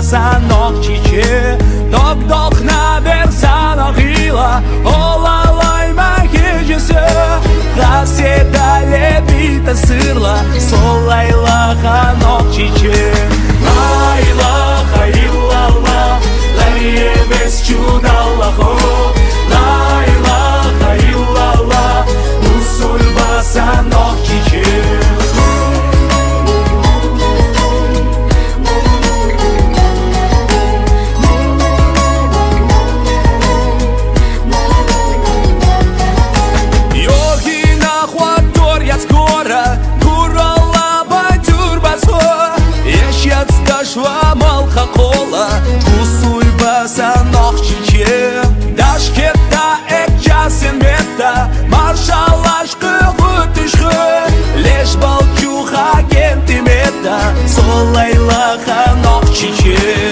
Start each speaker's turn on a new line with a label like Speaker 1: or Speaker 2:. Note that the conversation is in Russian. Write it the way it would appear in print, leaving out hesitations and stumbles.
Speaker 1: санок чичи, док на берсанок ила, олалай махижесе, хасе дале бита сырла, солайла ханок чичи. Лайлаха иллалла, ларье без чудаллахо, лайлаха иллалла, мусульба санок чичи. Малха кола, кусульба санок чичи, дашкетта экчасен бетта, маршалашкы гутышкы, леш балчуха кентимета, солайла ханок чичи.